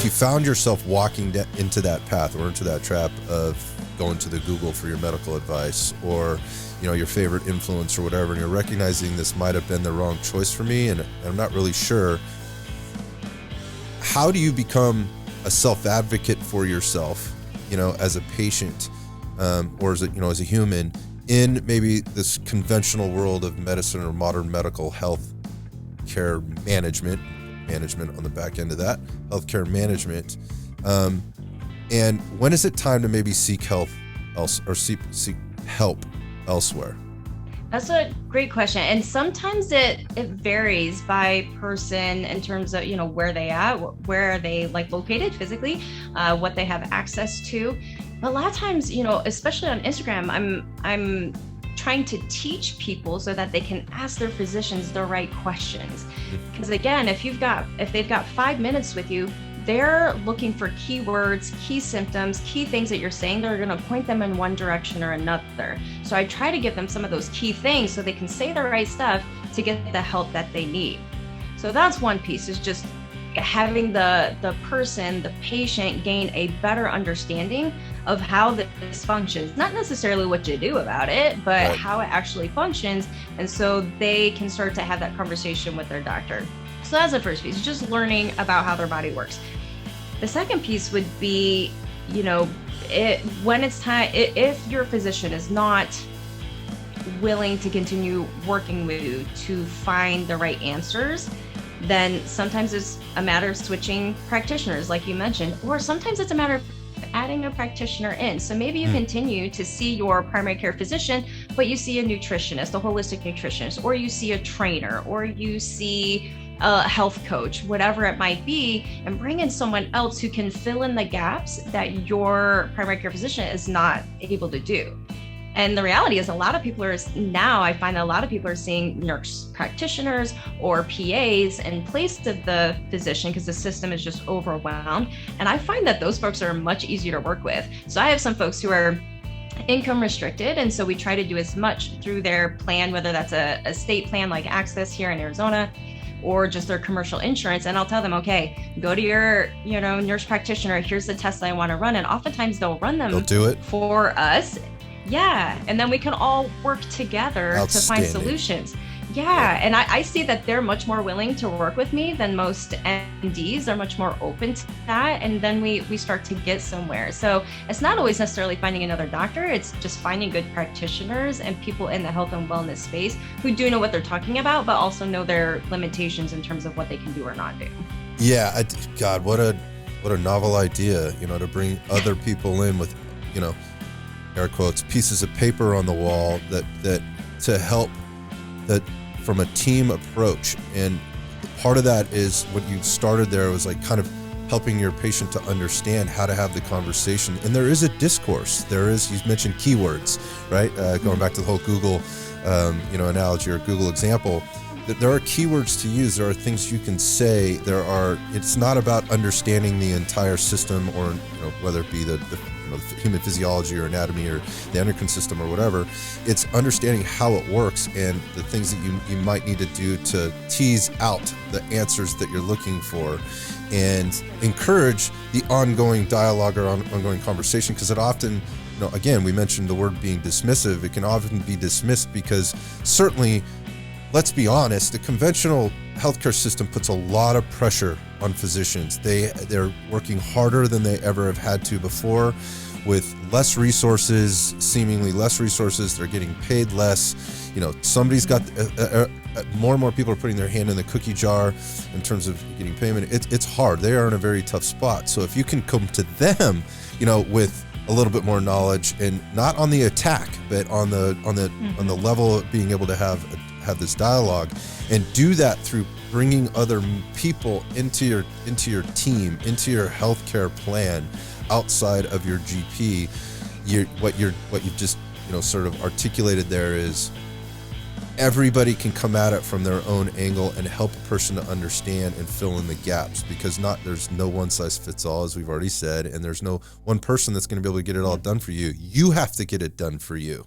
if you found yourself walking into that path or into that trap of going to the Google for your medical advice, or your favorite influence or whatever, and you're recognizing this might have been the wrong choice for me and I'm not really sure, how do you become a self-advocate for yourself, as a patient, or as a human in maybe this conventional world of medicine or modern medical health care management on the back end of that, healthcare management, and when is it time to maybe seek help seek help elsewhere? That's a great question. And sometimes it varies by person in terms of, where they at, where are they located physically, what they have access to. But a lot of times, especially on Instagram, I'm trying to teach people so that they can ask their physicians the right questions. Because again, if they've got 5 minutes with you, they're looking for keywords, key symptoms, key things that you're saying that are going to point them in one direction or another. So I try to give them some of those key things so they can say the right stuff to get the help that they need. So that's one piece, is just having the person, the patient, gain a better understanding of how this functions, not necessarily what you do about it, but right, how it actually functions. And so they can start to have that conversation with their doctor. So that's the first piece, just learning about how their body works. The second piece would be, when it's time, if your physician is not willing to continue working with you to find the right answers, then sometimes it's a matter of switching practitioners, like you mentioned, or sometimes it's a matter of adding a practitioner in. So maybe you continue to see your primary care physician, but you see a nutritionist, a holistic nutritionist, or you see a trainer, or you see a health coach, whatever it might be, and bring in someone else who can fill in the gaps that your primary care physician is not able to do. And the reality is, I find that a lot of people are seeing nurse practitioners or PAs in place of the physician because the system is just overwhelmed. And I find that those folks are much easier to work with. So I have some folks who are income restricted, and so we try to do as much through their plan, whether that's a state plan like Access here in Arizona, or just their commercial insurance. And I'll tell them, okay, go to your, nurse practitioner. Here's the tests I want to run. And oftentimes they'll run them. They'll do it for us. Yeah. And then we can all work together to find solutions. Yeah. And I see that they're much more willing to work with me than most MDs. They're much more open to that. And then we start to get somewhere. So it's not always necessarily finding another doctor. It's just finding good practitioners and people in the health and wellness space who do know what they're talking about, but also know their limitations in terms of what they can do or not do. Yeah. God, what a novel idea, to bring other people in with, air quotes, pieces of paper on the wall that to help, that from a team approach. And part of that is what you started there was kind of helping your patient to understand how to have the conversation. And there is a discourse. You mentioned keywords, right? Going back to the whole Google, analogy or Google example, that there are keywords to use. There are things you can say. It's not about understanding the entire system or, whether it be the human physiology or anatomy or the endocrine system or whatever. It's understanding how it works and the things that you might need to do to tease out the answers that you're looking for, and encourage the ongoing dialogue or ongoing conversation, because it often, again, we mentioned the word being dismissive. It can often be dismissed because certainly, let's be honest, the conventional healthcare system puts a lot of pressure on physicians. They're working harder than they ever have had to before, with less resources, seemingly less resources. They're getting paid less. Somebody's got more and more people are putting their hand in the cookie jar in terms of getting payment. It's hard. They are in a very tough spot. So if you can come to them, with a little bit more knowledge, and not on the attack, but on the level of being able to have this dialogue, and do that through bringing other people into your team, into your healthcare plan outside of your GP. What you've just sort of articulated there is everybody can come at it from their own angle and help a person to understand and fill in the gaps, because there's no one size fits all, as we've already said, and there's no one person that's going to be able to get it all done for you. You have to get it done for you.